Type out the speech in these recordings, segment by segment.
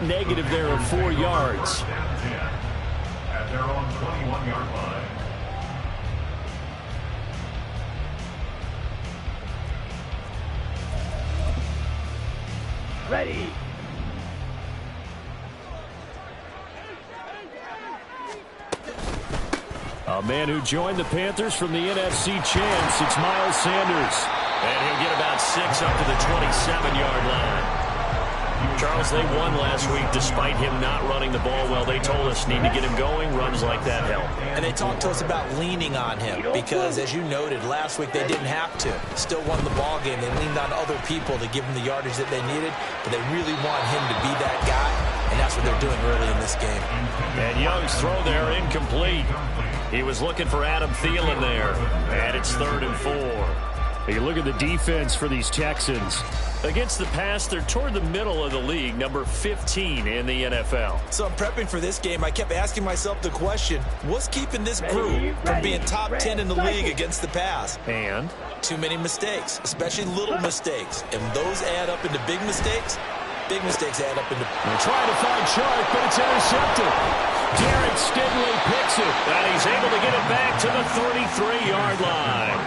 negative there of 4 yards. At their own 21-yard line. Ready. A man who joined the Panthers from the NFC champs, it's Miles Sanders. And he'll get about 6 up to the 27-yard line. Charles, they won last week despite him not running the ball well. They told us need to get him going. Runs like that help. And they talked to us about leaning on him because, as you noted, last week they didn't have to. Still won the ball game. They leaned on other people to give him the yardage that they needed, but they really want him to be that guy, and that's what they're doing early in this game. And Young's throw there incomplete. He was looking for Adam Thielen there, and it's 3rd and 4. You look at the defense for these Texans. Against the pass, they're toward the middle of the league, number 15 in the NFL. So I'm prepping for this game. I kept asking myself the question, what's keeping this group from being top 10 in the league against the pass? And? Too many mistakes, especially little mistakes. And those add up into big mistakes. Big mistakes add up into... They're trying to find Chark, but it's intercepted. Derek Stingley picks it, and he's able to get it back to the 33-yard line.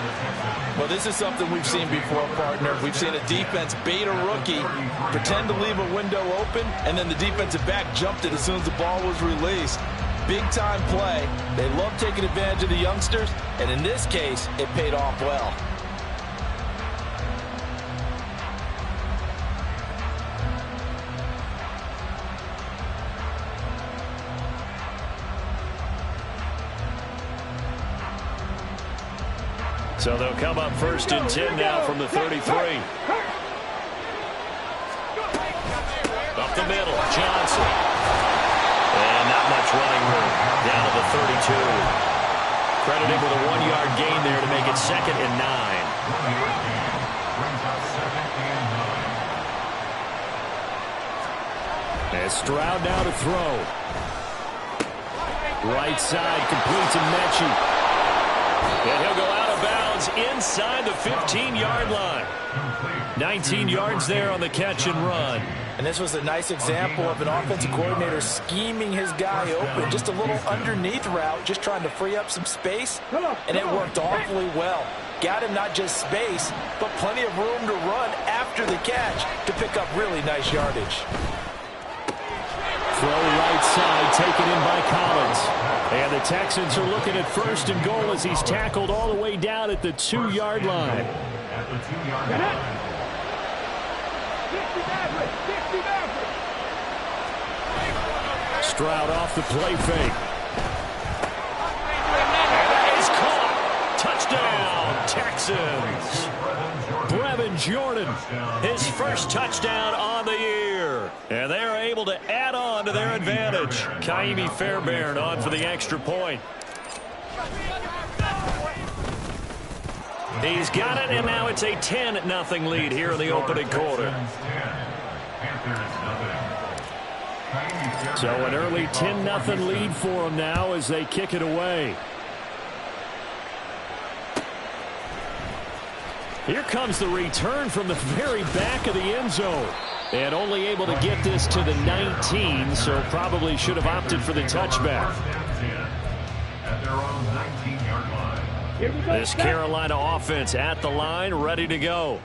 Well, this is something we've seen before, partner. We've seen a defense bait a rookie, pretend to leave a window open, and then the defensive back jumped it as soon as the ball was released. Big-time play. They love taking advantage of the youngsters, and in this case, it paid off well. So they'll come up 1st and 10 now from the 33. Up the middle, Johnson. And not much running room. Down to the 32. Credited with a 1-yard gain there to make it 2nd and 9. And Stroud now to throw. Right side completes to Mechie. And he'll go out of bounds inside the 15-yard line. 19 yards there on the catch and run. And this was a nice example of an offensive coordinator scheming his guy open. Just a little underneath route, just trying to free up some space. And it worked awfully well. Got him not just space, but plenty of room to run after the catch to pick up really nice yardage. Throw right side, taken in by Collins. And the Texans are looking at 1st and goal as he's tackled all the way down at the 2-yard line. At the 2-yard line. Stroud off the play fake. And that is caught. Touchdown, Texans. Brevin Jordan, his first touchdown on the year. And they're able to add on to their advantage. Kaimi Fairbairn on for the extra point. He's got it, and now it's a 10-0 lead here in the opening quarter. So an early 10-0 lead for them now as they kick it away. Here comes the return from the very back of the end zone. And only able to get this to the 19, so probably should have opted for the touchback. At their own 19-yard line. This Carolina offense at the line, ready to go.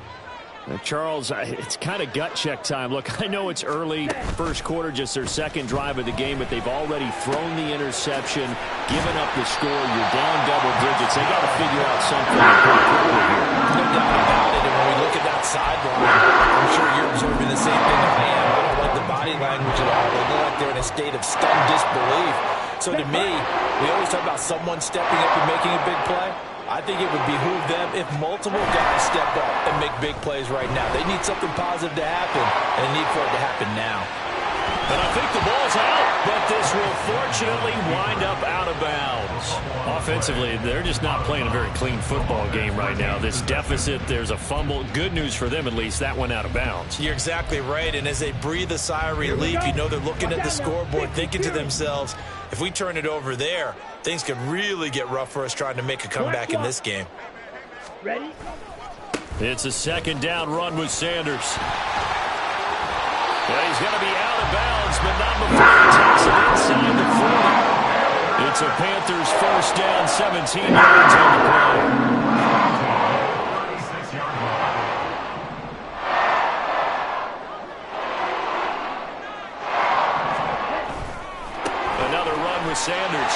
Charles, it's kind of gut check time. Look, I know it's early, first quarter, just their second drive of the game, but they've already thrown the interception, given up the score. You're down double digits. They got to figure out something pretty quickly here. No doubt about it. And when we look at that sideline, I'm sure you're observing the same thing I am. I don't like the body language at all. They look like they're in a state of stunned disbelief. So to me, we always talk about someone stepping up and making a big play. I think it would behoove them if multiple guys step up and make big plays right now. They need something positive to happen, and they need for it to happen now. And I think the ball's out, but this will fortunately wind up out of bounds. Offensively, they're just not playing a very clean football game right now. This deficit, there's a fumble. Good news for them, at least. That went out of bounds. You're exactly right, and as they breathe a sigh of relief, you know they're looking at the scoreboard, thinking to themselves, if we turn it over there, things could really get rough for us trying to make a comeback in this game. Ready? It's a second down run with Sanders. Yeah, he's going to be out of bounds runs, but not before he takes it inside the 40. It's a Panthers first down, 17 yards on the play. Another run with Sanders.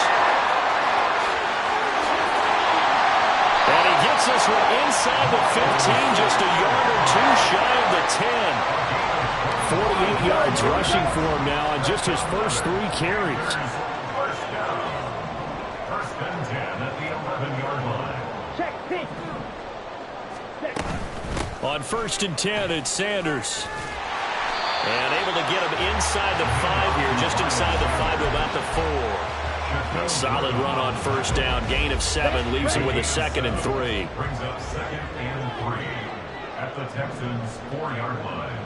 And he gets this one inside the 15, just a yard or two shy of the 10. 48 yards rushing for him now on just his first 3 carries. First and 10 at the 11-yard line. On first and 10, it's Sanders. And able to get him inside the 5 here, just inside the 5 to about the 4. A solid run on first down, gain of 7, leaves him with a 2nd and 3. Brings up 2nd and 3 at the Texans' 4-yard line.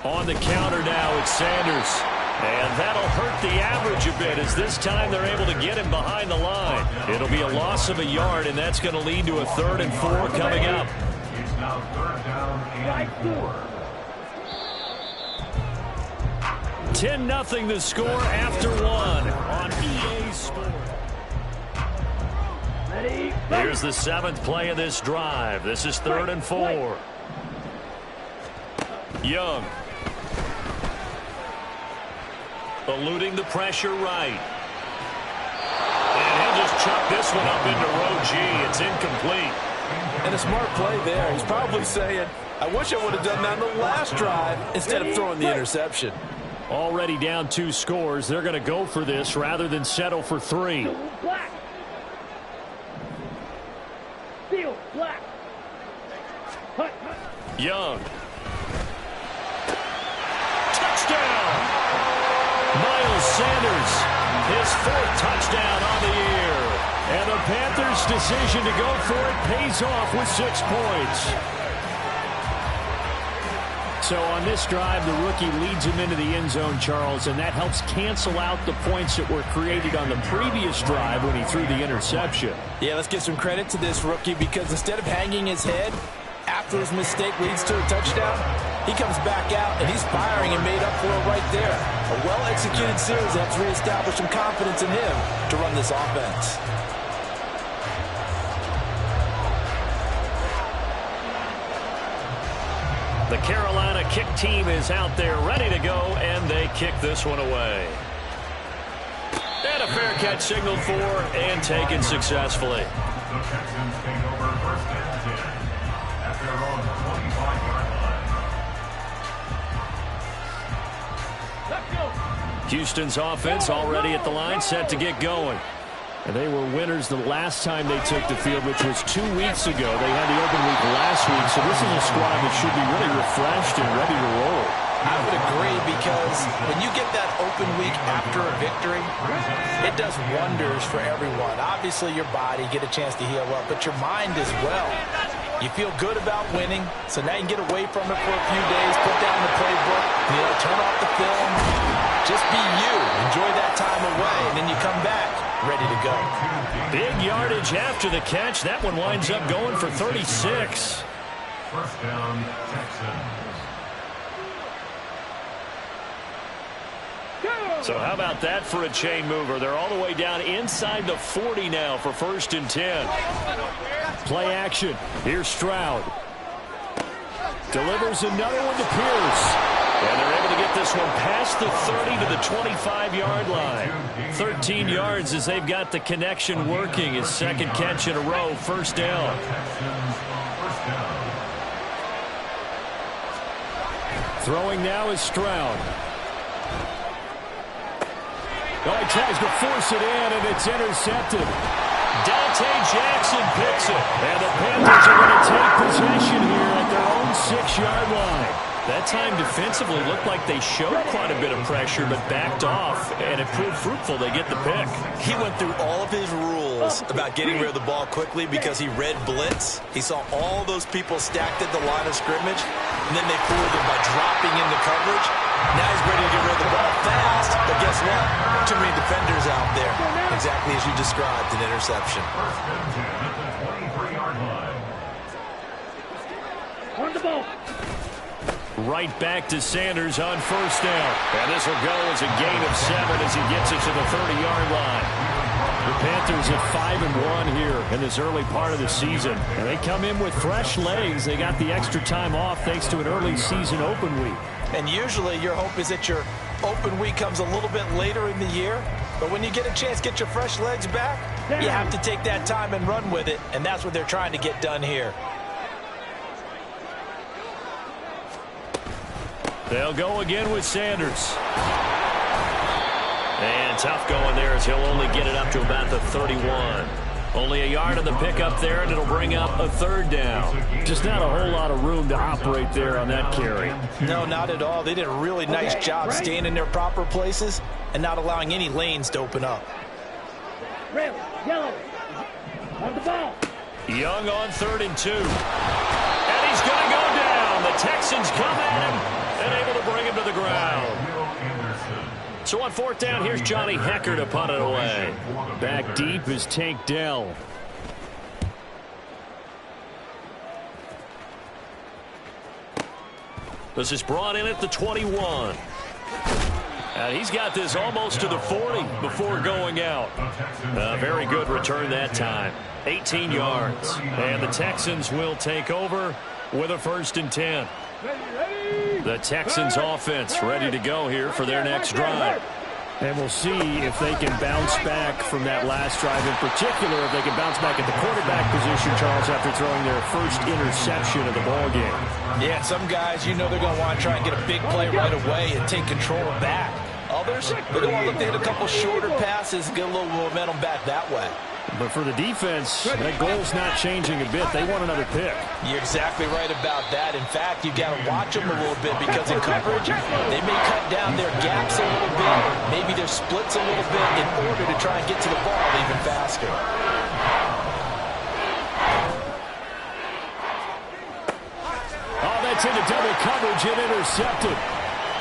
On the counter now, it's Sanders. And that'll hurt the average a bit as this time they're able to get him behind the line. It'll be a loss of a yard, and that's going to lead to a 3rd and 4 coming up. It's now 3rd down and 4. 10-0 the score after 1 on EA Sports. Here's the 7th play of this drive. This is 3rd and 4. Young. Eluding the pressure right. And he'll just chuck this one up into row G. It's incomplete. And a smart play there. He's probably saying, I wish I would have done that in the last drive instead of throwing the interception. Already down 2 scores. They're going to go for this rather than settle for 3. Young. Touchdown! Miles Sanders, his 4th touchdown on the year. And the Panthers' decision to go for it pays off with 6 points. So on this drive, the rookie leads him into the end zone, Charles, and that helps cancel out the points that were created on the previous drive when he threw the interception. Yeah, let's give some credit to this rookie because instead of hanging his head after his mistake leads to a touchdown, he comes back out and he's firing and made up for it right there. A well-executed series helps reestablish some confidence in him to run this offense. The Carolina kick team is out there ready to go, and they kick this one away. And a fair catch signaled for and taken successfully. The Texans take over 1st and 10 at their own 25-yard line. Houston's offense already at the line, set to get going. And they were winners the last time they took the field, which was 2 weeks ago. They had the open week last week, so this is a squad that should be really refreshed and ready to roll. I would agree because when you get that open week after a victory, it does wonders for everyone. Obviously, your body, get a chance to heal up, but your mind as well. You feel good about winning, so now you can get away from it for a few days, put down the playbook, turn off the film, just be you. Enjoy that time away, and then you come back ready to go. Big yardage after the catch. That one winds up going for 36. First down, Texans. So how about that for a chain mover? They're all the way down inside the 40 now for 1st and 10. Play action. Here's Stroud. Delivers another one to Pierce. And they're able to get this one past the 30 to the 25-yard line. 13 yards as they've got the connection working. His 2nd catch in a row, 1st down. Throwing now is Stroud. Oh, he tries to force it in, and it's intercepted. Dante Jackson picks it. And the Panthers are going to take possession here at their own 6-yard line. That time defensively looked like they showed quite a bit of pressure but backed off, and it proved fruitful. They get the pick. He went through all of his rules about getting rid of the ball quickly because he read blitz. He saw all those people stacked at the line of scrimmage, and then they fooled him by dropping into coverage. Now he's ready to get rid of the ball fast, but guess what? Too many defenders out there. Exactly as you described, an interception. First and 10 at the 23-yard line. On the ball. Right back to Sanders on first down. And this will go as a gain of 7 as he gets it to the 30-yard line. The Panthers at 5-1 here in this early part of the season. And they come in with fresh legs. They got the extra time off thanks to an early season open week. And usually your hope is that your open week comes a little bit later in the year. But when you get a chance to get your fresh legs back, you have to take that time and run with it. And that's what they're trying to get done here. They'll go again with Sanders. And tough going there as he'll only get it up to about the 31. Only a yard on the pickup there, and it'll bring up a third down. Just not a whole lot of room to operate there on that carry. No, not at all. They did a really nice job staying in their proper places and not allowing any lanes to open up. Red, yellow. On the ball. Young on 3rd and 2. And he's going to go down. The Texans come at him and able to bring him to the ground. So on 4th down, here's Johnny Hecker to punt it away. Back deep is Tank Dell. This is brought in at the 21. And he's got this almost to the 40 before going out. A very good return that time. 18 yards. And the Texans will take over with a 1st and 10. The Texans offense ready to go here for their next drive. And we'll see if they can bounce back from that last drive, in particular if they can bounce back at the quarterback position, Charles, after throwing their first interception of the ballgame. Yeah, some guys, you know they're going to want to try and get a big play right away and take control back. Others, they're going to want to look to hit a couple shorter passes and get a little momentum back that way. But for the defense, that goal's not changing a bit. They want another pick. You're exactly right about that. In fact, you got to watch them a little bit because in coverage, they may cut down their gaps a little bit, maybe their splits a little bit in order to try and get to the ball even faster. Oh, that's into double coverage and intercepted.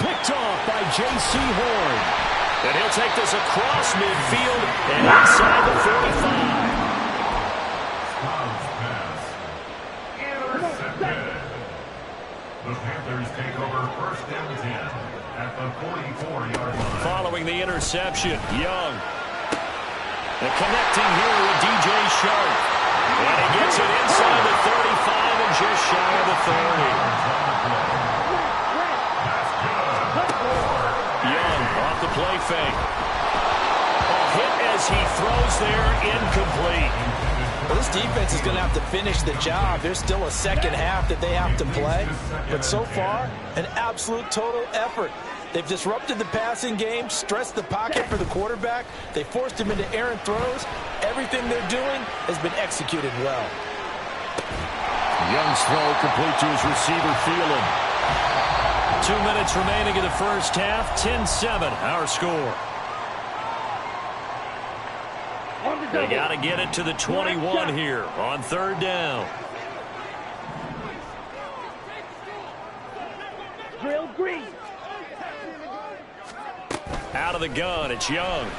Picked off by J.C. Horn. And he'll take this across midfield and inside the 45. Intercepted. The Panthers take over 1st and 10 at the 44-yard line. Following the interception, Young. And connecting here with D.J. Sharp. And he gets it inside the 35 and just shy of the 30. The play fake. A hit as he throws there, incomplete. Well, this defense is going to have to finish the job. There's still a second half that they have to play. But so far, an absolute total effort. They've disrupted the passing game, stressed the pocket for the quarterback. They forced him into errant throws. Everything they're doing has been executed well. Young's throw complete to his receiver, Thielen. 2 minutes remaining in the first half. 10-7, our score. They got to get it to the 21 here on 3rd down. Drill green. Out of the gun, it's Young.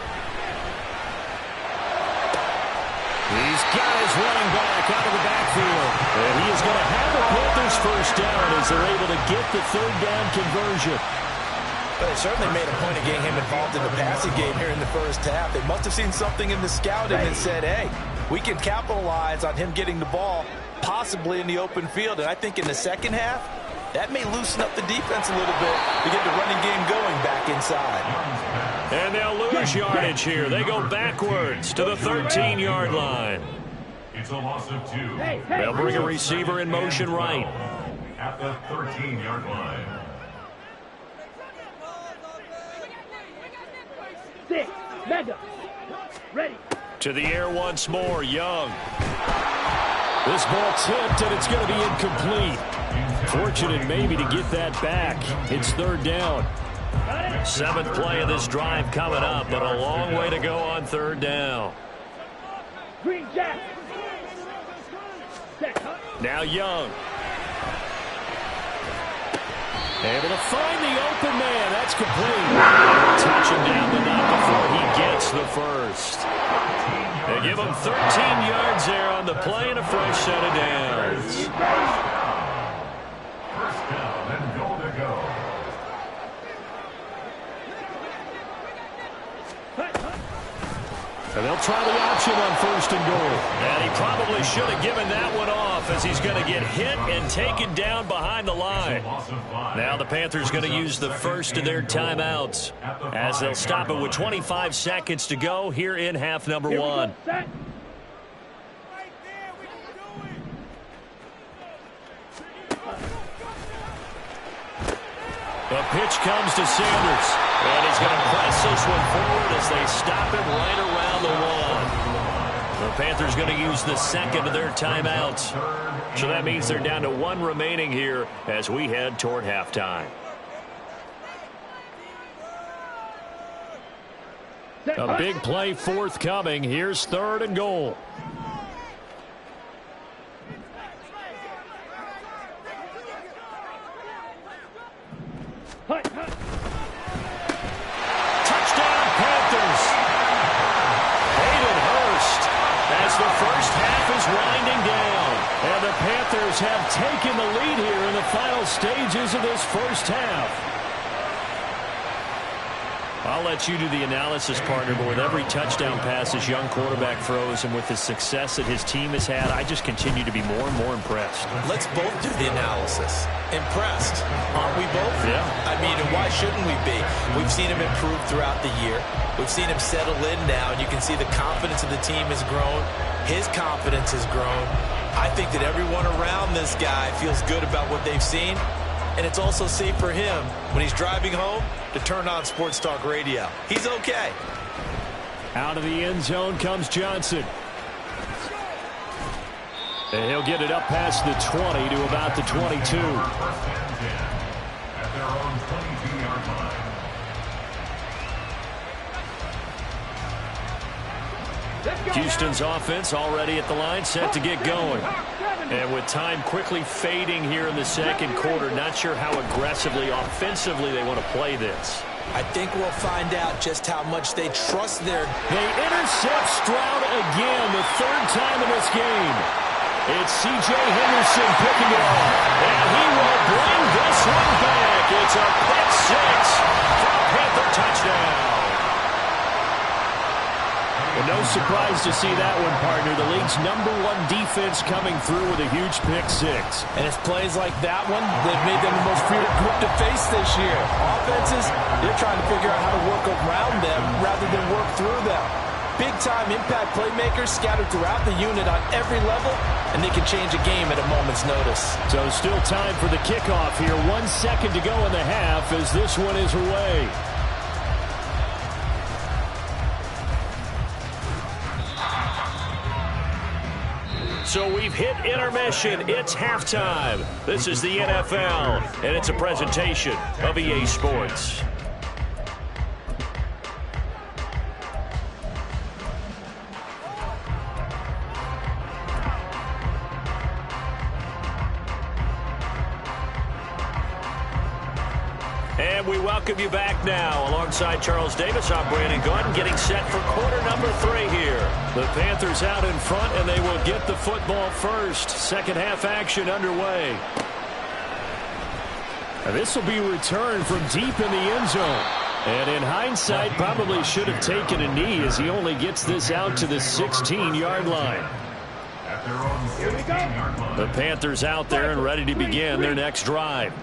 He's got his running back out of the backfield. And he is going to have the Panthers first down as they're able to get the 3rd down conversion. But they certainly made a point of getting him involved in the passing game here in the first half. They must have seen something in the scouting and said, hey, we can capitalize on him getting the ball possibly in the open field. And I think in the second half, that may loosen up the defense a little bit to get the running game going back inside. And they'll lose yardage here. They go backwards to the 13-yard line. It's a loss of 2. They'll bring a receiver in motion right. At the 13-yard line. 6, mega. Ready. To the air once more, Young. This ball tipped, and it's going to be incomplete. Fortunate maybe to get that back. It's 3rd down. 7th play of this drive coming up, but a long way to go on 3rd down. Green Jack. Now Young. Able to find the open man. That's complete. Touch him down, but not before he gets the first. They give him 13 yards there on the play and a fresh set of downs. And they'll try the option on first and goal. And he probably should have given that one off as he's going to get hit and taken down behind the line. Now the Panthers going to use the first of their timeouts as they'll stop it with 25 seconds to go here in half number one. The pitch comes to Sanders, and he's going to press this one forward as they stop it right around the one. The Panthers going to use the second of their timeouts. So that means they're down to one remaining here as we head toward halftime. A big play forthcoming. Here's third and goal. Touchdown, Panthers. Hayden Hurst as the first half is winding down. And the Panthers have taken the lead here in the final stages of this first half. I'll let you do the analysis, partner, but with every touchdown pass this young quarterback throws and with the success that his team has had, I just continue to be more and more impressed. Let's both do the analysis. Impressed, aren't we both? Yeah. I mean, and why shouldn't we be? We've seen him improve throughout the year. We've seen him settle in now, and you can see the confidence of the team has grown. His confidence has grown. I think that everyone around this guy feels good about what they've seen. And it's also safe for him when he's driving home to turn on Sports Talk Radio. He's okay. Out of the end zone comes Johnson. And he'll get it up past the 20 to about the 22. At their own 22-yard line. Houston's offense already at the line, set to get going. And with time quickly fading here in the second quarter, not sure how aggressively, offensively they want to play this. I think we'll find out just how much they trust their... They intercept Stroud again, the third time in this game. It's C.J. Henderson picking it off. And he will bring this one back. It's a pick six for a Panther touchdown. And no surprise to see that one, partner. The league's #1 defense coming through with a huge pick six. And it's plays like that one that made them the most feared group to face this year. Offenses, they're trying to figure out how to work around them rather than work through them. Big-time impact playmakers scattered throughout the unit on every level, and they can change a game at a moment's notice. So still time for the kickoff here. 1 second to go in the half as this one is away. So we've hit intermission. It's halftime. This is the NFL, and it's a presentation of EA Sports. And we welcome you back now. Alongside Charles Davis, I'm Brandon Gunn, getting set for quarter number 3 here. The Panthers out in front, and they will get the football first. Second half action underway. And this will be returned from deep in the end zone. And in hindsight, probably should have taken a knee as he only gets this out to the 16-yard line. At their own 16-yard line. The Panthers out there and ready to begin their next drive.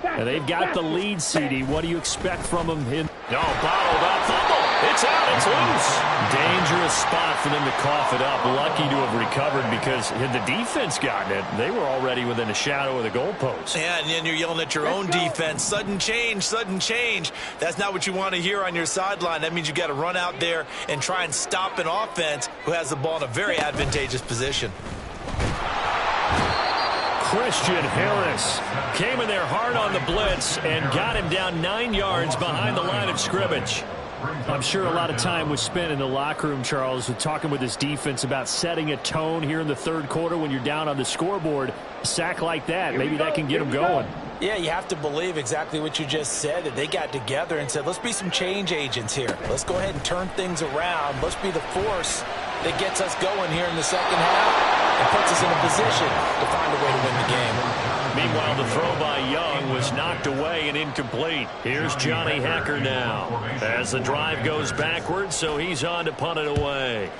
And they've got the lead, CD. What do you expect from them? Bottled up. Fumble. It's out. It's loose. Dangerous spot for them to cough it up. Lucky to have recovered because had the defense gotten it, they were already within a shadow of the goalpost. Yeah, and then you're yelling at your own defense. Sudden change, sudden change. That's not what you want to hear on your sideline. That means you got to run out there and try and stop an offense who has the ball in a very advantageous position. Christian Harris came in there hard on the blitz and got him down 9 yards behind the line of scrimmage. I'm sure a lot of time was spent in the locker room, Charles, talking with his defense about setting a tone here in the third quarter when you're down on the scoreboard. A sack like that, maybe that can get him going. Yeah, you have to believe exactly what you just said, that they got together and said, let's be some change agents here. Let's go ahead and turn things around. Let's be the force that gets us going here in the second half and puts us in a position to find a way to win the game. Meanwhile, the throw by Young was knocked away and incomplete. Here's Johnny Hacker now as the drive goes backwards, so he's on to punt it away.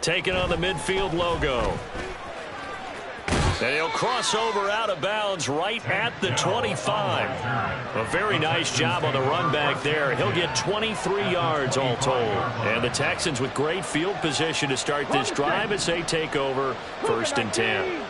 Taking on the midfield logo. And he'll cross over out of bounds right at the 25. A very nice job on the run back there. He'll get 23 yards all told. And the Texans with great field position to start this drive as they take over 1st and 10.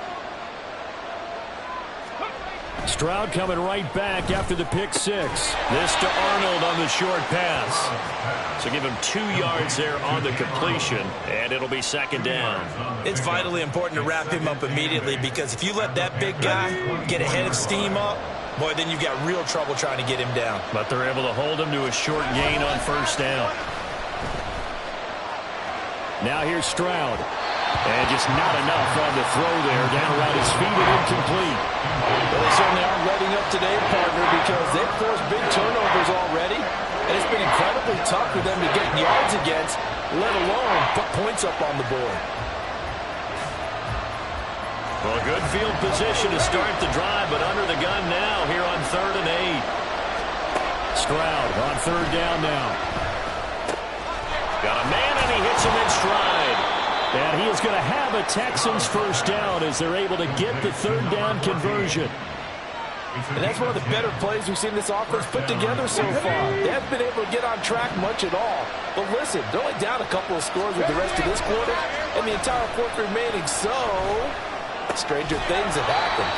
Stroud coming right back after the pick 6. This to Arnold on the short pass. So give him 2 yards there on the completion, and it'll be 2nd down. It's vitally important to wrap him up immediately, because if you let that big guy get a head of steam up, boy, then you've got real trouble trying to get him down. But they're able to hold him to a short gain on 1st down. Now here's Stroud. And just not enough on the throw there. Down around his feet and incomplete. Well, they certainly aren't letting up today, partner, because they've forced big turnovers already. And it's been incredibly tough for them to get yards against, let alone put points up on the board. Well, good field position to start the drive, but under the gun now here on 3rd and 8. Stroud on 3rd down now. Got a man, and he hits him in stride. And he is going to have a Texans 1st down as they're able to get the 3rd down conversion. And that's one of the better plays we've seen this offense put together so far. They haven't been able to get on track much at all. But listen, they're only down a couple of scores with the rest of this quarter, and the entire 4th remaining, so stranger things have happened.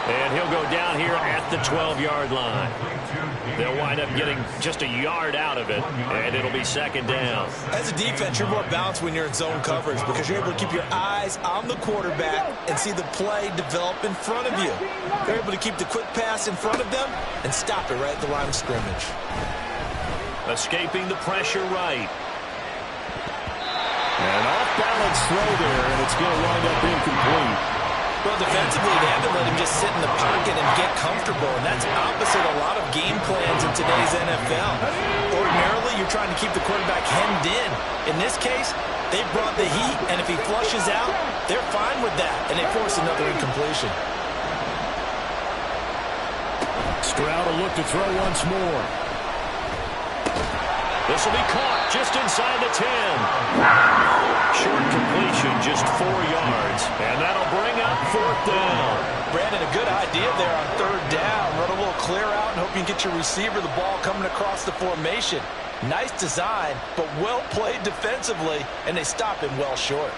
And he'll go down here at the 12-yard line. They'll wind up getting just a yard out of it, and it'll be 2nd down. As a defense, you're more balanced when you're in zone coverage because you're able to keep your eyes on the quarterback and see the play develop in front of you. You're able to keep the quick pass in front of them and stop it right at the line of scrimmage. Escaping the pressure right. An off-balance throw there, and it's going to wind up incomplete. Well, defensively, they haven't let him just sit in the pocket and get comfortable, and that's opposite a lot of game plans in today's NFL. Ordinarily, you're trying to keep the quarterback hemmed in. In this case, they brought the heat, and if he flushes out, they're fine with that, and they force another incompletion. Stroud will look to throw once more. This will be caught just inside the 10. Short completion, just 4 yards. And that'll bring up 4th down. Brandon, a good idea there on 3rd down. Run a little clear out and hope you can get your receiver the ball coming across the formation. Nice design, but well played defensively, and they stop him well short.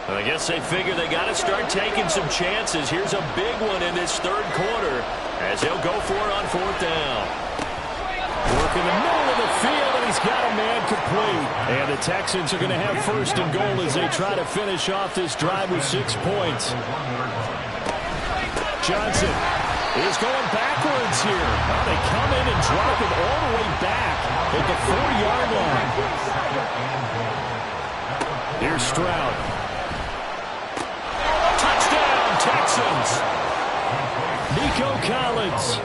I guess they figure they got to start taking some chances. Here's a big one in this 3rd quarter as he'll go for it on 4th down. Work in the middle of the field, and he's got a man complete. And the Texans are going to have 1st and goal as they try to finish off this drive with 6 points. Johnson is going backwards here. Well, they come in and drop it all the way back at the 4-yard line. Here's Stroud. Texans. Nico Collins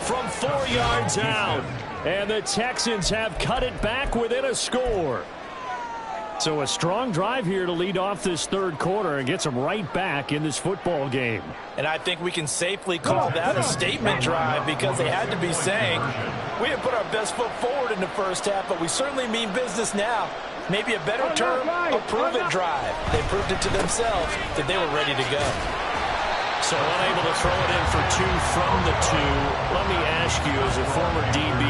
from 4 yards out. And the Texans have cut it back within a score. So a strong drive here to lead off this 3rd quarter and gets them right back in this football game. And I think we can safely call that a statement drive because they had to be saying, we didn't put our best foot forward in the 1st half, but we certainly mean business now. Maybe a better term, a prove-it drive. They proved it to themselves that they were ready to go. So unable to throw it in for 2 from the 2. Let me ask you, as a former DB,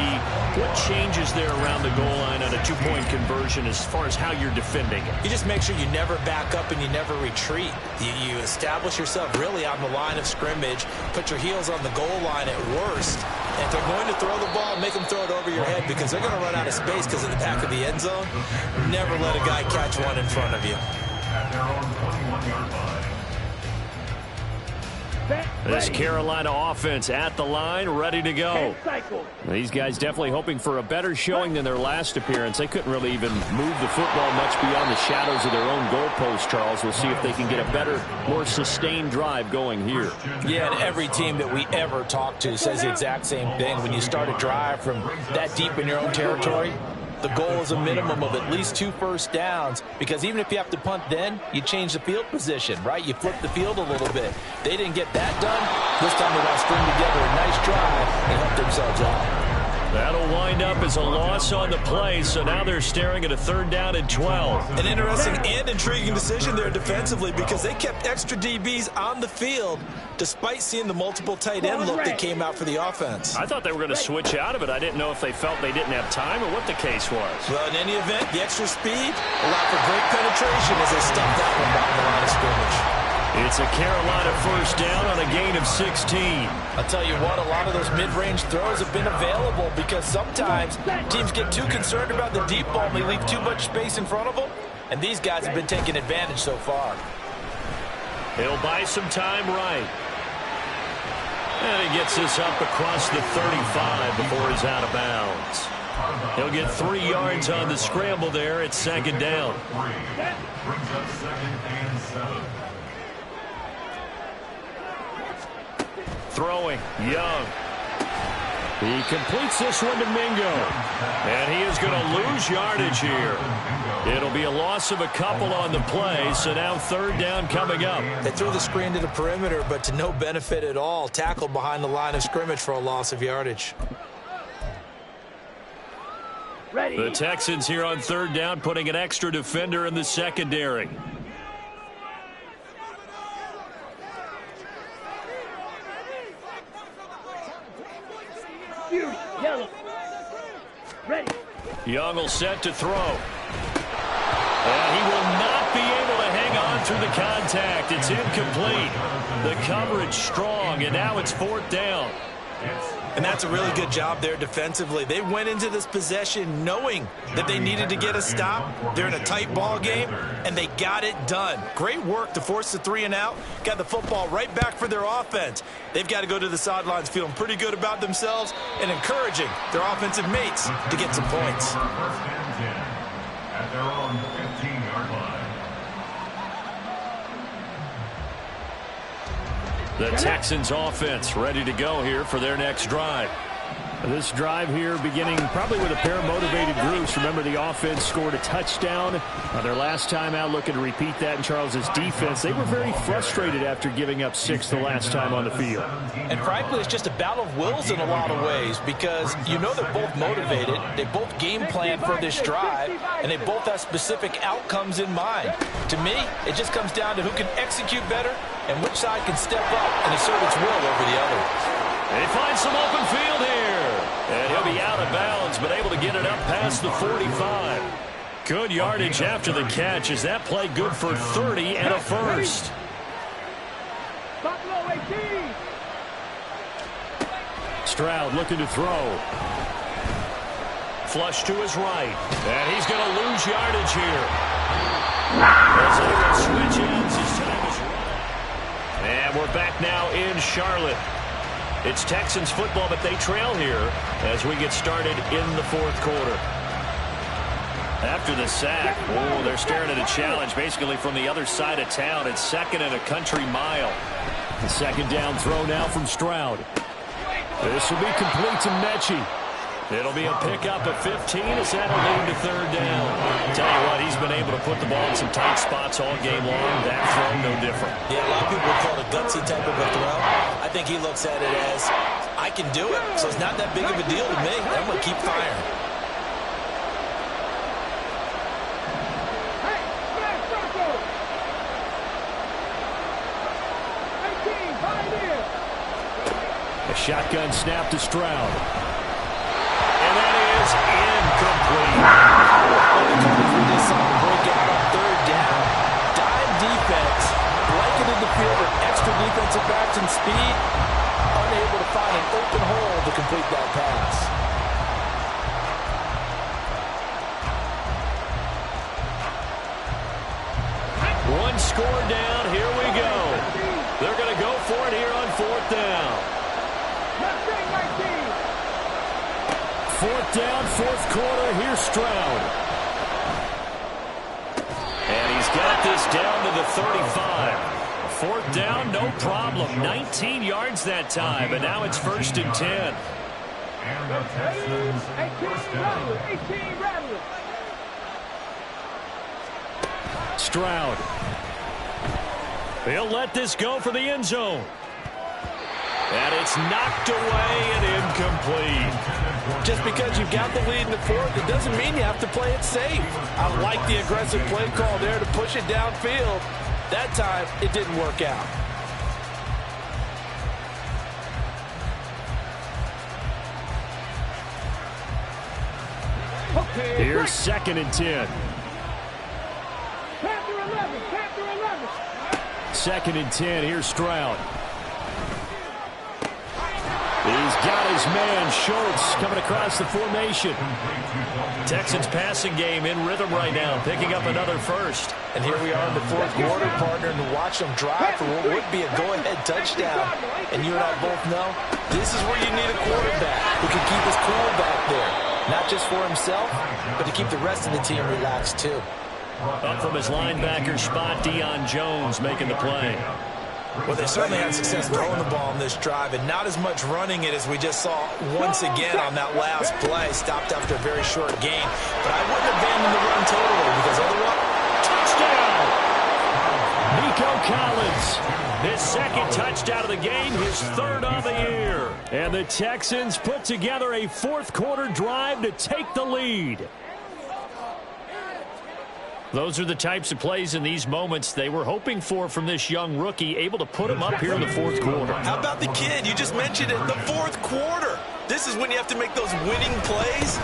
what changes there around the goal line on a 2-point conversion as far as how you're defending it? You just make sure you never back up and you never retreat. You establish yourself really on the line of scrimmage, put your heels on the goal line at worst. And if they're going to throw the ball, make them throw it over your head because they're going to run out of space because of the back of the end zone. Never let a guy catch one in front of you. At their own 21-yard line. This Carolina offense at the line, ready to go. These guys definitely hoping for a better showing than their last appearance. They couldn't really even move the football much beyond the shadows of their own goalpost, Charles. We'll see if they can get a better, more sustained drive going here. Yeah, and every team that we ever talk to says the exact same thing. When you start a drive from that deep in your own territory, the goal is a minimum of at least 2 first downs, because even if you have to punt then, you change the field position, right? You flip the field a little bit. They didn't get that done. This time they got to string together a nice drive and help themselves out. That'll wind up as a loss on the play, so now they're staring at a 3rd down and 12. An interesting and intriguing decision there defensively, because they kept extra DBs on the field despite seeing the multiple tight end look that came out for the offense. I thought they were going to switch out of it. I didn't know if they felt they didn't have time or what the case was. Well, in any event, the extra speed allowed for great penetration as they stuffed that one behind the line of scrimmage. It's a Carolina 1st down on a gain of 16. I'll tell you what, a lot of those mid-range throws have been available, because sometimes teams get too concerned about the deep ball and they leave too much space in front of them, and these guys have been taking advantage so far. He'll buy some time right. And he gets this up across the 35 before he's out of bounds. He'll get 3 yards on the scramble there. It's 2nd down. Brings up 2nd and 7. Throwing, Young. He completes this one to Mingo. And he is going to lose yardage here. It'll be a loss of a couple on the play, so now 3rd down coming up. They threw the screen to the perimeter, but to no benefit at all. Tackled behind the line of scrimmage for a loss of yardage. The Texans here on 3rd down, putting an extra defender in the secondary. Yellow. Ready. Young will set to throw. And he will not be able to hang on through the contact. It's incomplete. The coverage strong, and now it's 4th down. And that's a really good job there defensively. They went into this possession knowing that they needed to get a stop. They're in a tight ball game, and they got it done. Great work to force the 3 and out. Got the football right back for their offense. They've got to go to the sidelines feeling pretty good about themselves and encouraging their offensive mates to get some points. 1st and 10 at their own 15-yard line. The Texans offense ready to go here for their next drive. This drive here beginning probably with a pair of motivated groups. Remember, the offense scored a touchdown their last time out, looking to repeat that in Charles's defense. They were very frustrated after giving up 6 the last time on the field. And frankly, it's just a battle of wills in a lot of ways, because you know they're both motivated, they both game plan for this drive, and they both have specific outcomes in mind. To me, it just comes down to who can execute better and which side can step up and assert its will over the other. They find some open field here. And he'll be out of bounds, but able to get it up past the 45. Good yardage after the catch. Is that play good for 30 and a 1st? Stroud looking to throw. Flush to his right. And he's going to lose yardage here. As they will switch ends, his time is running. And we're back now in Charlotte. It's Texans football, but they trail here as we get started in the 4th quarter. After the sack, they're staring at a challenge basically from the other side of town. It's 2nd and a country mile. The 2nd down throw now from Stroud. This will be complete to Mechie. It'll be a pickup of 15 as that'll lead to 3rd down. Tell you what, he's been able to put the ball in some tight spots all game long. That throw, no different. Yeah, a lot of people would call it a gutsy type of a throw. I think he looks at it as, I can do it, so it's not that big of a deal to me. I'm going to keep firing. A shotgun snap to Stroud. And that is incomplete. The coverage decided to break out on 3rd down. Dime defense, blanketed the field with extra defensive backs and speed, unable to find an open hole to complete that pass. One score down, here we go. They're going to go for it here on 4th down. Fourth down, 4th quarter. Here's Stroud. And he's got this down to the 35. 4th down, no problem. 19 yards that time, and now it's 1st and 10. And the Texans, 1st down. 18 rattlers. Stroud. He'll let this go for the end zone. And it's knocked away and incomplete. Just because you've got the lead in the 4th, it doesn't mean you have to play it safe. I like the aggressive play call there to push it downfield. That time, it didn't work out. Here's 2nd and 10. Panther 11, Panther 11. 2nd and 10. Here's Stroud. He's got his man, Schultz, coming across the formation. Texans passing game in rhythm right now, picking up another first. And here we are in the 4th quarter, partner, and to watch them drive for what would be a go-ahead touchdown. And you and I both know this is where you need a quarterback who can keep his cool back there. Not just for himself, but to keep the rest of the team relaxed too. Up from his linebacker spot, Deion Jones making the play. Well, they certainly had success throwing the ball on this drive, and not as much running it as we just saw once again on that last play. Stopped after a very short gain. But I wouldn't abandon the run totally, because otherwise... Touchdown! Nico Collins, his 2nd touchdown of the game, his 3rd of the year. And the Texans put together a 4th quarter drive to take the lead. Those are the types of plays in these moments they were hoping for from this young rookie, able to put him up here in the 4th quarter. How about the kid? You just mentioned it, the 4th quarter. This is when you have to make those winning plays.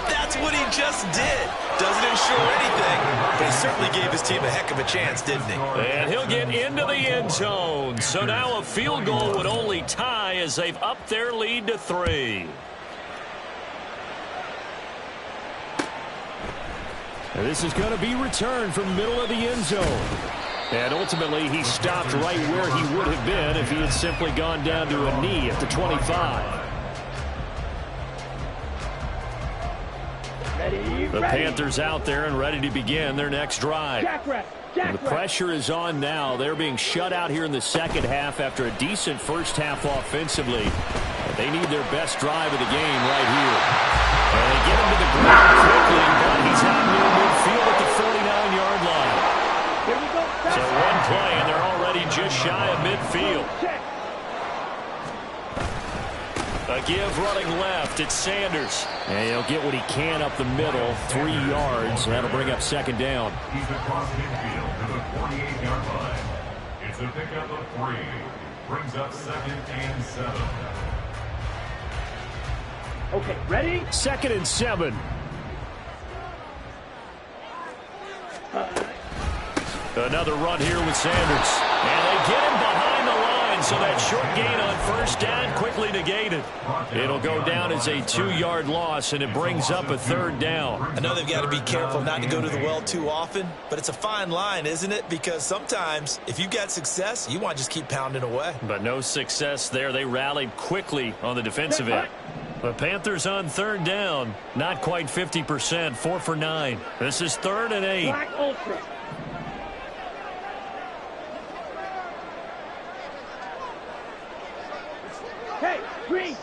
That's what he just did. Doesn't ensure anything, but he certainly gave his team a heck of a chance, didn't he? And he'll get into the end zone. So now a field goal would only tie as they've upped their lead to 3. And this is going to be returned from middle of the end zone. And ultimately, he stopped right where he would have been if he had simply gone down to a knee at the 25. The Panthers out there and ready to begin their next drive. And the pressure is on now. They're being shut out here in the 2nd half after a decent first half offensively. They need their best drive of the game right here. And they get him to the ground quickly, but he's out near midfield at the 49-yard line. So one play, and they're already just shy of midfield. A give running left. It's Sanders. And he'll get what he can up the middle. 3 yards. That'll bring up 2nd down. He's across midfield to the 48-yard line. It's a pickup of 3. Brings up 2nd and 7. Okay, ready? 2nd and 7. Another run here with Sanders. And they get him behind the line, so that short gain on 1st down quickly negated. It'll go down as a 2-yard loss, and it brings up a 3rd down. I know they've got to be careful not to go to the well too often, but it's a fine line, isn't it? Because sometimes, if you've got success, you want to just keep pounding away. But no success there. They rallied quickly on the defensive end. The Panthers on 3rd down. Not quite 50%. 4 for 9. This is 3rd and 8. Black Ultra. Hey, green.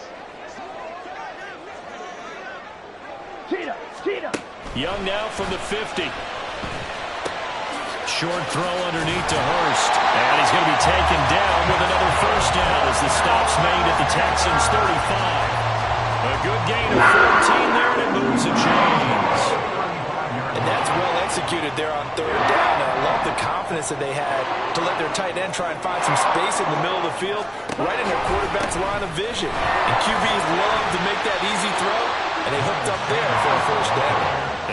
Cheetah. Young now from the 50. Short throw underneath to Hurst. And he's going to be taken down with another 1st down as the stop's made at the Texans' 35. A good gain of 14 there, and it moves the chains. And that's well executed there on 3rd down. And I love the confidence that they had to let their tight end try and find some space in the middle of the field, right in their quarterback's line of vision. And QBs love to make that easy throw, and they hooked up there for a 1st down.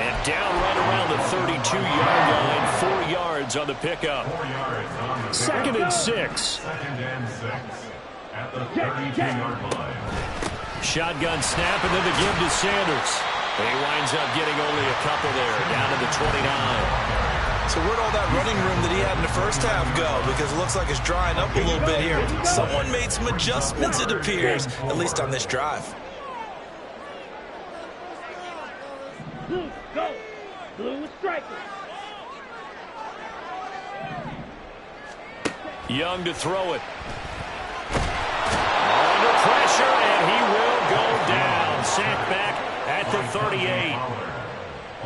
And down right around the 32-yard line, 4 yards on the pickup. 2nd and 6. 2nd and 6 at the 32-yard line. Shotgun snap, and then the give to Sanders. He winds up getting only a couple there, down to the 29. So where'd all that running room that he had in the first half go? Because it looks like it's drying up a little bit here. Someone made some adjustments, it appears, at least on this drive. Blue, go. Blue is striker. Young to throw it. Under pressure, and he will go down. Sack back at the 38.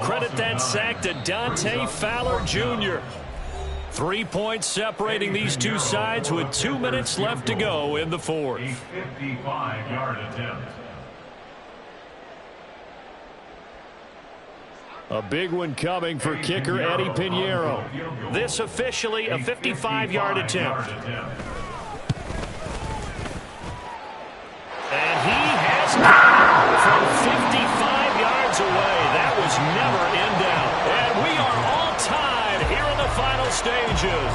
Credit that sack to Dante Fowler Jr. 3 points separating these two sides with 2 minutes left to go in the fourth. A 55-yard attempt. A big one coming for kicker Eddie Pinheiro. This officially a 55-yard attempt. And he has got it from 55 yards away. That was never in doubt. And we are all tied here in the final stages.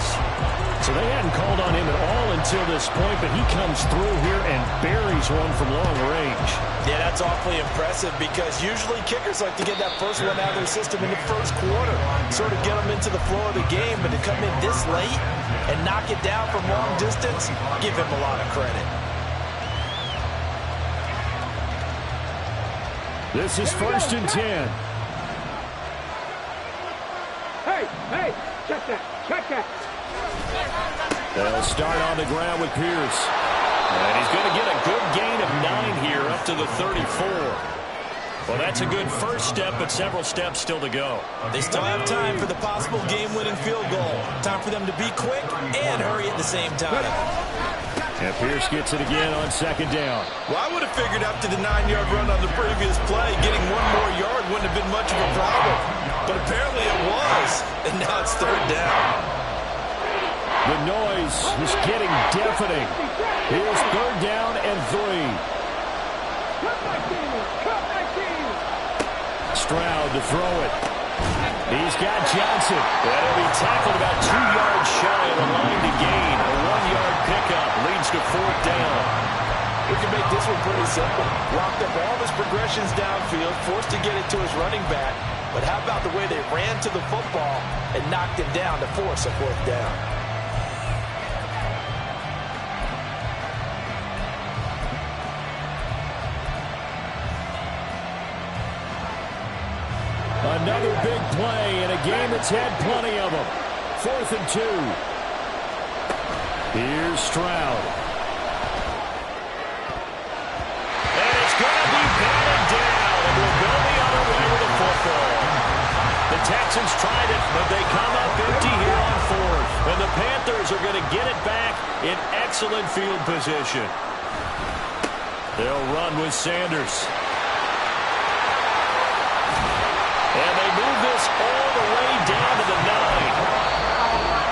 So they hadn't called on him at all until this point, but he comes through here and buries one from long range. Yeah, that's awfully impressive because usually kickers like to get that first one out of their system in the first quarter, sort of get them into the flow of the game, but to come in this late and knock it down from long distance, give him a lot of credit. This is 1st and 10. Hey, check that. They'll start on the ground with Pierce. And he's going to get a good gain of 9 here up to the 34. Well, that's a good first step, but several steps still to go. They still have time for the possible game-winning field goal. Time for them to be quick and hurry at the same time. And Pierce gets it again on 2nd down. Well, I would have figured after the 9-yard run on the previous play, getting 1 more yard wouldn't have been much of a problem. But apparently it was. And now it's 3rd down. The noise is getting deafening. Here's 3rd down and 3. Stroud to throw it. He's got Johnson. That'll be tackled about 2 yards shy of the line to gain. A 1-yard pickup leads to 4th down. We can make this one pretty simple. Locked up all of his progressions downfield, forced to get it to his running back. But how about the way they ran to the football and knocked him down to force a 4th down? Another big play in a game that's had plenty of them. 4th and 2. Here's Stroud. And it's going to be batted down. And we'll go the other way with the football. The Texans tried it, but they come up empty here on 4th. And the Panthers are going to get it back in excellent field position. They'll run with Sanders. And they move this all the way down to the 9.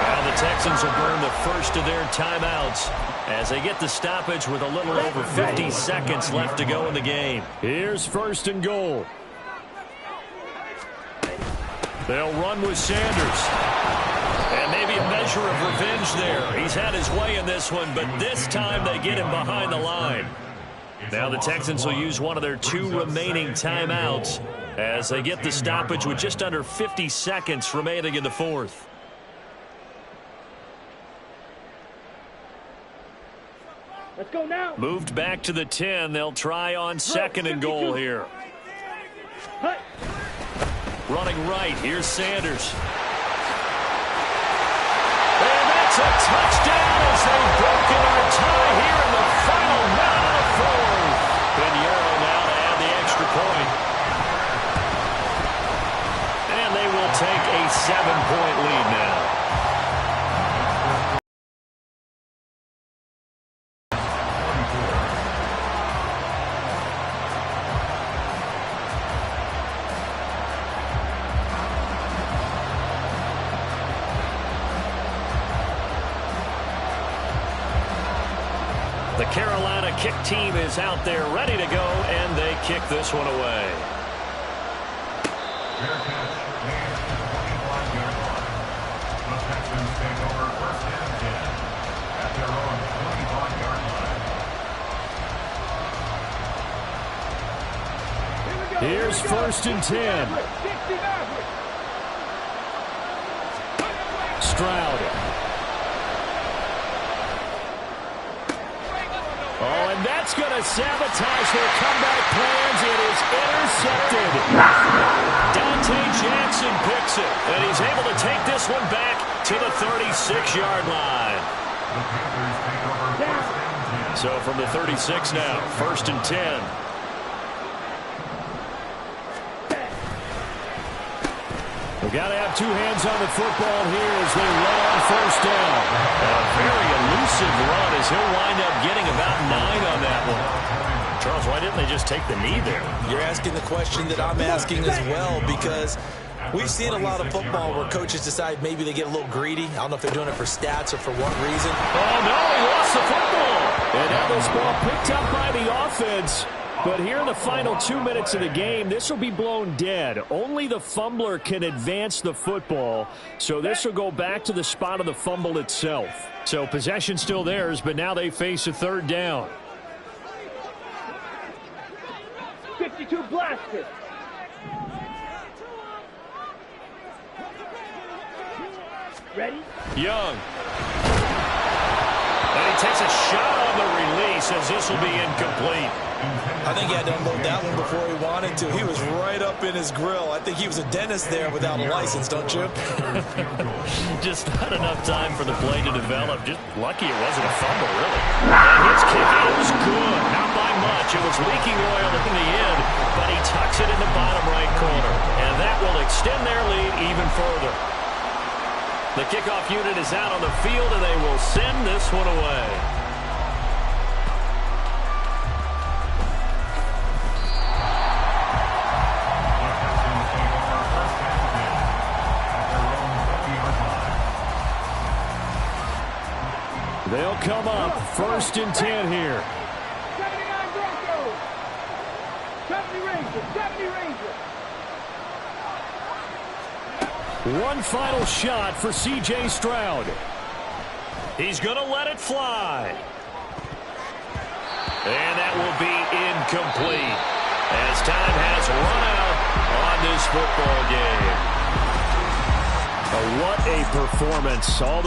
Now the Texans will burn the first of their timeouts as they get the stoppage with a little over 50 seconds left to go in the game. Here's 1st and goal. They'll run with Sanders. And maybe a measure of revenge there. He's had his way in this one, but this time they get him behind the line. Now the Texans will use one of their 2 remaining timeouts as they get the stoppage with just under 50 seconds remaining in the 4th. Let's go now. Moved back to the 10. They'll try on 2nd and goal here. Running right. Here's Sanders. And that's a touchdown as they've broken our tie here in the final minute of the 4th. Pinheiro now to add the extra point. And they will take a 7-point lead now. The Carolina kick team is out there ready to go, and they kick this one away. Fair catch made at the 21-yard line. The Texans take over 1st and 10 at their own 21-yard line. Here's 1st and 10. Stroud. Oh, and that's going to sabotage their comeback plans. It is intercepted. Dante Jackson picks it, and he's able to take this one back to the 36-yard line. So from the 36 now, 1st and 10. We've got to have two hands on the football here as they run on 1st down. A very elusive run as he'll wind up getting about 9 on that one. Charles, why didn't they just take the knee there? You're asking the question that I'm asking as well, because we've seen a lot of football where coaches decide maybe they get a little greedy. I don't know if they're doing it for stats or for what reason. Oh, no, he lost the football. And now this ball picked up by the offense. But here in the final 2 minutes of the game, this will be blown dead. Only the fumbler can advance the football. So this will go back to the spot of the fumble itself. So possession still theirs, but now they face a 3rd down. 52 blasted. Ready? Young. And he takes a shot on the release as this will be incomplete. I think he had to unload that one before he wanted to. He was right up in his grill. I think he was a dentist there without a license, don't you? Just not enough time for the play to develop. Just lucky it wasn't a fumble, really. And his kick is good. Not by much. It was leaking oil in the end, but he tucks it in the bottom right corner. And that will extend their lead even further. The kickoff unit is out on the field, and they will send this one away. They'll come up 1st and 10 here. 79 Broncos. 70 Rangers. 70 Rangers. One final shot for C.J. Stroud. He's going to let it fly. And that will be incomplete as time has run out on this football game. What a performance. All